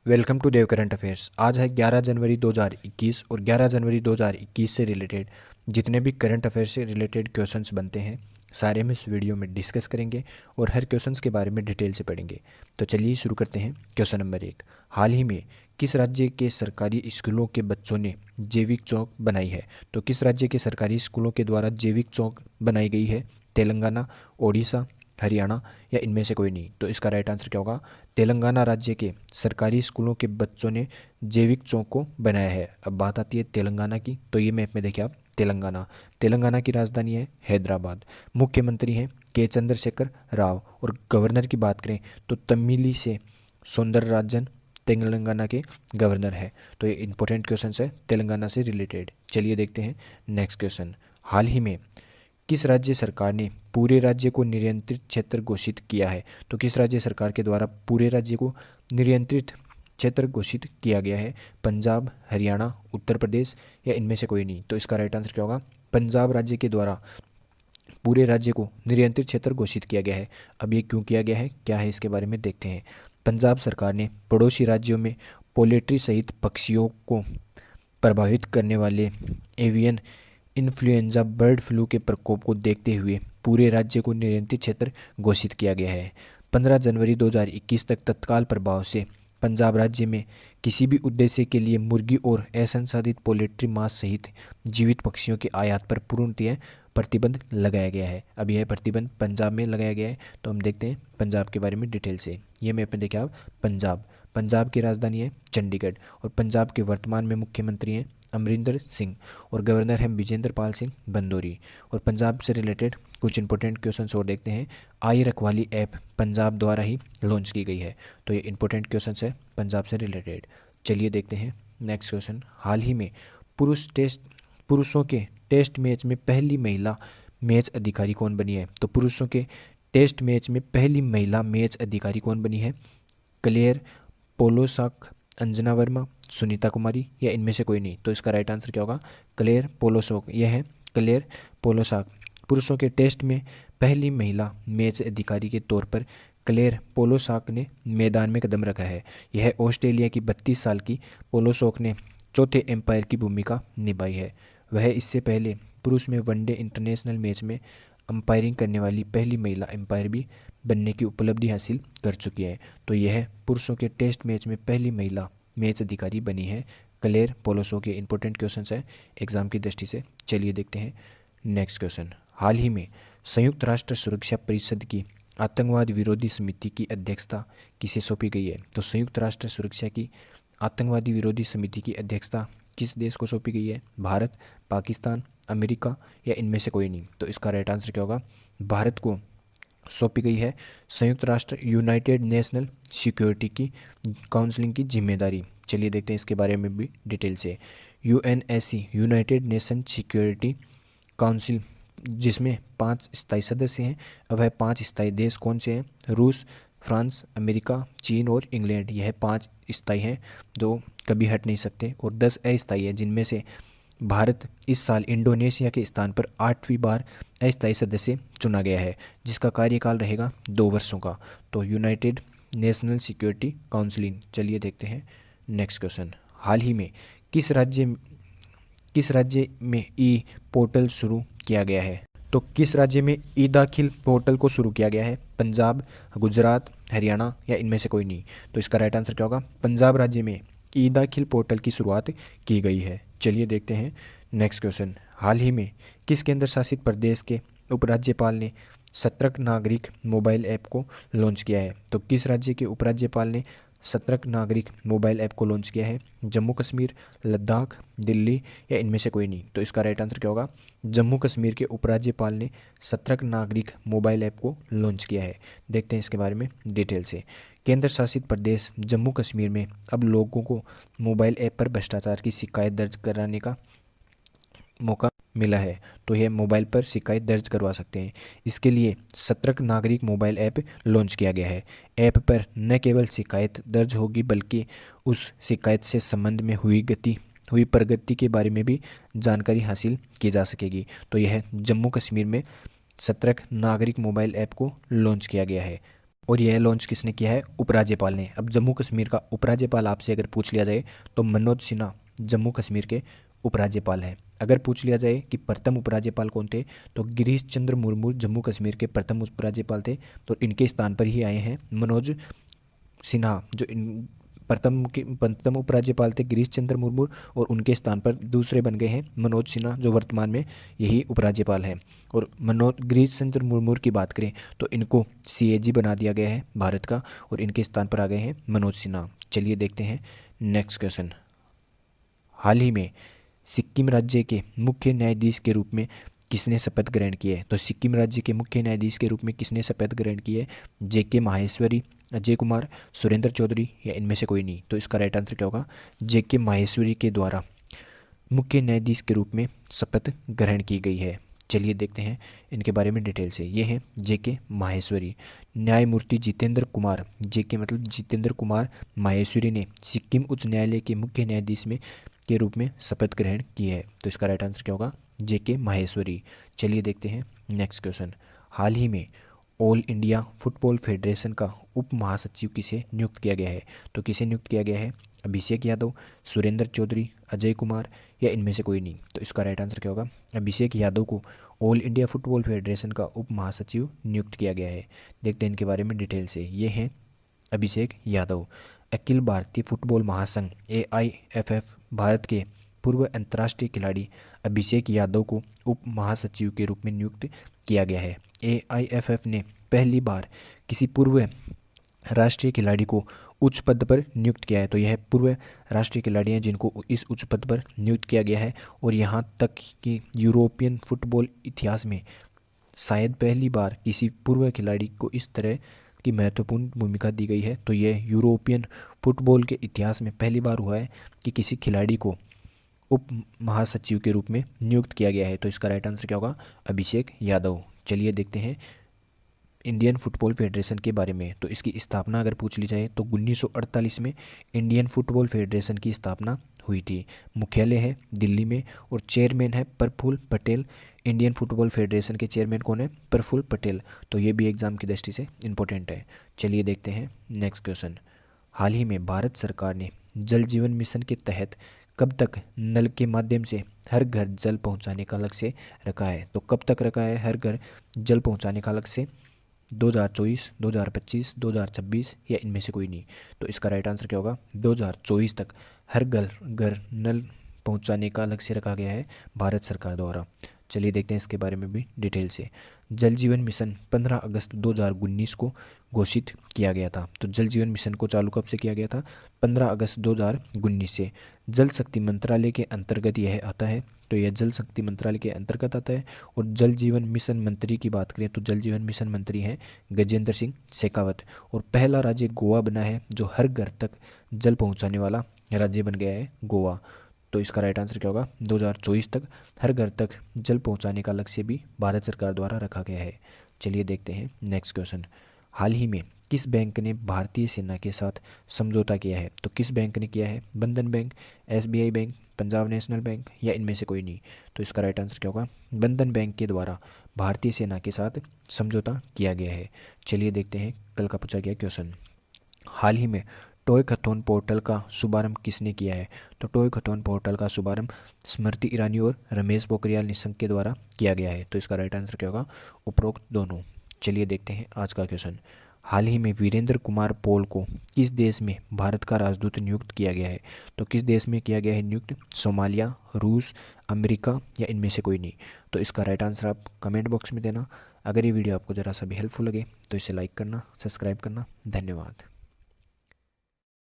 Welcome to Dev current affairs. आज है 11 जनवरी 2021 और 11 जनवरी 2021 से रिलेटेड जितने भी करंट अफेयर्स से रिलेटेड क्वेश्चंस बनते हैं सारे हम इस वीडियो में डिस्कस करेंगे और हर क्वेश्चंस के बारे में डिटेल से पढ़ेंगे। तो चलिए शुरू करते हैं। क्वेश्चन नंबर 1, हाल ही में किस राज्य के सरकारी स्कूलों के बच्चों ने जैविक चौक बनाई है? तो किस राज्य के सरकारी स्कूलों के द्वारा जैविक चौक बनाई गई है? तेलंगाना, ओडिशा, हरियाणा या इनमें से कोई नहीं? तो इसका राइट आंसर क्या होगा? तेलंगाना राज्य के सरकारी स्कूलों के बच्चों ने जैविक चौक को बनाया है। अब बात आती है तेलंगाना की, तो ये मैप में देखिए आप, तेलंगाना तेलंगाना की राजधानी है हैदराबाद। मुख्यमंत्री हैं के चंद्रशेखर राव और गवर्नर की बात करें तो तमिली से सौंदरराजन तेलंगाना के गवर्नर है। तो ये इंपॉर्टेंट क्वेश्चन है तेलंगाना से रिलेटेड। चलिए देखते हैं नेक्स्ट क्वेश्चन। हाल ही में किस राज्य सरकार ने पूरे राज्य को नियंत्रित क्षेत्र घोषित किया है? तो किस राज्य सरकार के द्वारा पूरे राज्य को नियंत्रित क्षेत्र घोषित किया गया है? पंजाब, हरियाणा, उत्तर प्रदेश या इनमें से कोई नहीं? तो इसका राइट आंसर क्या होगा? पंजाब राज्य के द्वारा पूरे राज्य को नियंत्रित क्षेत्र घोषित किया गया है। अब ये क्यों किया गया है, क्या है, इसके बारे में देखते हैं। पंजाब सरकार ने पड़ोसी राज्यों में पोल्ट्री सहित पक्षियों को प्रभावित करने वाले एवियन इन्फ्लुएंजा बर्ड फ्लू के प्रकोप को देखते हुए पूरे राज्य को नियंत्रित क्षेत्र घोषित किया गया है। 15 जनवरी 2021 तक तत्काल प्रभाव से पंजाब राज्य में किसी भी उद्देश्य के लिए मुर्गी और असंसाधित पोल्ट्री मांस सहित जीवित पक्षियों की आयात पर पूर्णतः प्रतिबंध लगाया गया है। अब यह प्रतिबंध पंजाब में लगाया गया है, तो हम देखते हैं पंजाब के बारे में डिटेल से। ये मैप में देखें आप, पंजाब की राजधानी है चंडीगढ़ और पंजाब के वर्तमान में मुख्यमंत्री हैं अमरिंदर सिंह और गवर्नर हैं विजेंद्र पाल सिंह बंदोरी। और पंजाब से रिलेटेड कुछ इंपॉर्टेंट क्वेश्चंस और देखते हैं। आई रखवाली ऐप पंजाब द्वारा ही लॉन्च की गई है। तो ये इंपॉर्टेंट क्वेश्चंस है पंजाब से रिलेटेड। चलिए देखते हैं नेक्स्ट क्वेश्चन। हाल ही में पुरुषों के टेस्ट मैच में पहली महिला मैच अधिकारी कौन बनी है? तो पुरुषों के टेस्ट मैच में पहली महिला मैच अधिकारी कौन बनी है? क्लेयर पोलोसाक, अंजना वर्मा, सुनीता कुमारी या इनमें से कोई नहीं? तो इसका राइट आंसर क्या होगा? क्लेयर पोलोसोक। यह है क्लेयर पोलोसाक। पुरुषों के टेस्ट में पहली महिला मैच अधिकारी के तौर पर क्लेयर पोलोसाक ने मैदान में कदम रखा है। यह ऑस्ट्रेलिया की 32 साल की पोलोसोक ने चौथे एम्पायर की भूमिका निभाई है। वह इससे पहले पुरुष में वनडे इंटरनेशनल मैच में अंपायरिंग करने वाली पहली महिला एम्पायर भी बनने की उपलब्धि हासिल कर चुकी है। तो यह पुरुषों के टेस्ट मैच में पहली महिला मैच अधिकारी बनी है क्लेयर पोलोसो। के इंपॉर्टेंट क्वेश्चन है एग्जाम की दृष्टि से। चलिए देखते हैं नेक्स्ट क्वेश्चन। हाल ही में संयुक्त राष्ट्र सुरक्षा परिषद की आतंकवाद विरोधी समिति की अध्यक्षता किसे सौंपी गई है? तो संयुक्त राष्ट्र सुरक्षा की आतंकवादी विरोधी समिति की अध्यक्षता किस देश को सौंपी गई है? भारत, पाकिस्तान, अमेरिका या इनमें से कोई नहीं? तो इसका राइट आंसर क्या होगा? भारत को सौंपी गई है संयुक्त राष्ट्र यूनाइटेड नेशनल सिक्योरिटी की काउंसलिंग की जिम्मेदारी। चलिए देखते हैं इसके बारे में भी डिटेल से। UNSC United nation security council जिसमें 5 स्थायी सदस्य हैं। अब वह 5 स्थायी देश कौन से हैं? रूस, फ्रांस, अमेरिका, चीन और इंग्लैंड। यह 5 स्थायी हैं जो कभी हट नहीं सकते और 10 अस्थायी है जिनमें से भारत इस साल इंडोनेशिया के स्थान पर 8वीं बार अस्थायी सदस्य चुना गया है जिसका कार्यकाल रहेगा 2 वर्षों का। तो यूनाइटेड नेशनल सिक्योरिटी काउंसिल। चलिए देखते हैं नेक्स्ट क्वेश्चन। हाल ही में किस राज्य में ई पोर्टल शुरू किया गया है? तो किस राज्य में ई दाखिल पोर्टल को शुरू किया गया है? पंजाब, गुजरात, हरियाणा या इनमें से कोई नहीं? तो इसका राइट आंसर क्या होगा? पंजाब राज्य में ई दाखिल पोर्टल की शुरुआत की गई है। चलिए देखते हैं नेक्स्ट क्वेश्चन। हाल ही में किस केंद्र शासित प्रदेश के उपराज्यपाल ने सतर्क नागरिक मोबाइल ऐप को लॉन्च किया है? तो किस राज्य के उपराज्यपाल ने सतर्क नागरिक मोबाइल ऐप को लॉन्च किया है? जम्मू कश्मीर, लद्दाख, दिल्ली या इनमें से कोई नहीं? तो इसका राइट आंसर क्या होगा? जम्मू कश्मीर के उपराज्यपाल ने सतर्क नागरिक मोबाइल ऐप को लॉन्च किया है। देखते हैं इसके बारे में डिटेल से। केंद्र शासित प्रदेश जम्मू कश्मीर में अब लोगों को मोबाइल ऐप पर भ्रष्टाचार की शिकायत दर्ज कराने का मौका मिला है। तो यह मोबाइल पर शिकायत दर्ज करवा सकते हैं। इसके लिए सतर्क नागरिक मोबाइल ऐप लॉन्च किया गया है। ऐप पर न केवल शिकायत दर्ज होगी बल्कि उस शिकायत से संबंध में हुई प्रगति के बारे में भी जानकारी हासिल की जा सकेगी। तो यह जम्मू कश्मीर में सतर्क नागरिक मोबाइल ऐप को लॉन्च किया गया है। और यह लॉन्च किसने किया है? उपराज्यपाल ने। अब जम्मू कश्मीर का उपराज्यपाल आपसे अगर पूछ लिया जाए तो मनोज सिन्हा जम्मू कश्मीर के उपराज्यपाल हैं। अगर पूछ लिया जाए कि प्रथम उपराज्यपाल कौन थे, तो गिरीश चंद्र मुर्मू जम्मू कश्मीर के प्रथम उपराज्यपाल थे। तो इनके स्थान पर ही आए हैं मनोज सिन्हा, जो इन प्रथम उपराज्यपाल थे गिरीश चंद्र मुर्मू, और उनके स्थान पर दूसरे बन गए हैं मनोज सिन्हा, जो वर्तमान में यही उपराज्यपाल हैं। और मनोज गिरीश चंद्र मुर्मू की बात करें तो इनको सीएजी बना दिया गया है भारत का, और इनके स्थान पर आ गए हैं मनोज सिन्हा। चलिए देखते हैं नेक्स्ट क्वेश्चन। हाल ही में सिक्किम राज्य के मुख्य न्यायाधीश के रूप में किसने शपथ ग्रहण की है? तो सिक्किम राज्य के मुख्य न्यायाधीश के रूप में किसने शपथ ग्रहण की है? जेके माहेश्वरी, अजय कुमार, सुरेंद्र चौधरी, या इनमें से कोई नहीं? तो इसका राइट आंसर क्या होगा? जेके माहेश्वरी के द्वारा मुख्य न्यायाधीश के रूप में शपथ ग्रहण की गई है। चलिए देखते हैं इनके बारे में डिटेल से। ये हैं जेके माहेश्वरी। न्यायमूर्ति जितेंद्र कुमार, जेके मतलब जितेंद्र कुमार माहेश्वरी ने सिक्किम उच्च न्यायालय के मुख्य न्यायाधीश में के रूप में शपथ ग्रहण की है। तो इसका राइट आंसर क्या होगा? जेके माहेश्वरी। चलिए देखते हैं नेक्स्ट क्वेश्चन। हाल ही में ऑल इंडिया फुटबॉल फेडरेशन का उप महासचिव किसे नियुक्त किया गया है? तो किसे नियुक्त किया गया है? अभिषेक यादव, सुरेंद्र चौधरी, अजय कुमार, या इनमें से कोई नहीं? तो इसका राइट आंसर क्या होगा? अभिषेक यादव को ऑल इंडिया फुटबॉल फेडरेशन का उप महासचिव नियुक्त किया गया है। देखते हैं इनके बारे में डिटेल से। ये हैं अभिषेक यादव। अखिल भारतीय फुटबॉल महासंघ AIFF भारत के पूर्व अंतर्राष्ट्रीय खिलाड़ी अभिषेक यादव को उप महासचिव के रूप में नियुक्त किया गया है। AIFF ने पहली बार किसी पूर्व राष्ट्रीय खिलाड़ी को उच्च पद पर नियुक्त किया है। तो यह पूर्व राष्ट्रीय खिलाड़ी हैं जिनको इस उच्च पद पर नियुक्त किया गया है। और यहाँ तक कि यूरोपियन फुटबॉल इतिहास में शायद पहली बार किसी पूर्व खिलाड़ी को इस तरह की महत्वपूर्ण भूमिका दी गई है। तो यह यूरोपियन फुटबॉल के इतिहास में पहली बार हुआ है कि किसी खिलाड़ी को उप महासचिव के रूप में नियुक्त किया गया है। तो इसका राइट आंसर क्या होगा? अभिषेक यादव। चलिए देखते हैं इंडियन फुटबॉल फेडरेशन के बारे में। तो इसकी स्थापना अगर पूछ ली जाए तो 1948 में इंडियन फुटबॉल फेडरेशन की स्थापना हुई थी। मुख्यालय है दिल्ली में, और चेयरमैन है Praful Patel. Indian football federation के चेयरमैन कौन है? प्रफुल्ल पटेल। तो ये भी एग्जाम की दृष्टि से इंपॉर्टेंट है। चलिए देखते हैं नेक्स्ट क्वेश्चन। हाल ही में भारत सरकार ने जल जीवन मिशन के तहत कब तक नल के माध्यम से हर घर जल पहुंचाने का लक्ष्य रखा है? तो कब तक रखा है हर घर जल पहुंचाने का लक्ष्य? 2024, 2025, 2026, या इनमें से कोई नहीं? तो इसका राइट आंसर क्या होगा? 2024 तक हर घर नल पहुंचाने का लक्ष्य रखा गया है भारत सरकार द्वारा। चलिए देखते हैं इसके बारे में भी डिटेल से। जल जीवन मिशन 15 अगस्त 2019 को घोषित किया गया था। तो जल जीवन मिशन को चालू कब से किया गया था? 15 अगस्त 2019 से। जल शक्ति मंत्रालय के अंतर्गत यह आता है। तो यह जल शक्ति मंत्रालय के अंतर्गत आता है। और जल जीवन मिशन मंत्री की बात करें तो जल जीवन मिशन मंत्री हैं गजेंद्र सिंह शेखावत। और पहला राज्य गोवा बना है जो हर घर तक जल पहुंचाने वाला राज्य बन गया है गोवा। तो इसका राइट आंसर क्या होगा? 2024 तक हर घर तक जल पहुंचाने का लक्ष्य भी भारत सरकार द्वारा रखा गया है। चलिए देखते हैं नेक्स्ट क्वेश्चन। हाल ही में किस बैंक ने भारतीय सेना के साथ समझौता किया है? तो किस बैंक ने किया है? बंधन bank, SBI bank, Punjab national bank, या इनमें से कोई नहीं? तो इसका राइट आंसर क्या होगा? बंधन बैंक के द्वारा भारतीय सेना के साथ समझौता किया गया है। चलिए देखते हैं कल का पूछा गया क्वेश्चन। हाल ही में टॉयकथॉन पोर्टल का शुभारंभ किसने किया है? तो टॉयकथॉन पोर्टल का शुभारंभ स्मृति ईरानी और रमेश पोखरियाल निशंक के द्वारा किया गया है। तो इसका राइट आंसर क्या होगा? उपरोक्त दोनों। चलिए देखते हैं आज का क्वेश्चन। हाल ही में वीरेंद्र कुमार पॉल को किस देश में भारत का राजदूत नियुक्त किया गया है? तो किस देश में किया गया है नियुक्त? सोमालिया, रूस, अमेरिका, या इनमें से कोई नहीं? तो इसका राइट आंसर आप कमेंट बॉक्स में देना। अगर ये वीडियो आपको ज़रा सा भी हेल्पफुल लगे तो इसे लाइक करना, सब्सक्राइब करना। धन्यवाद।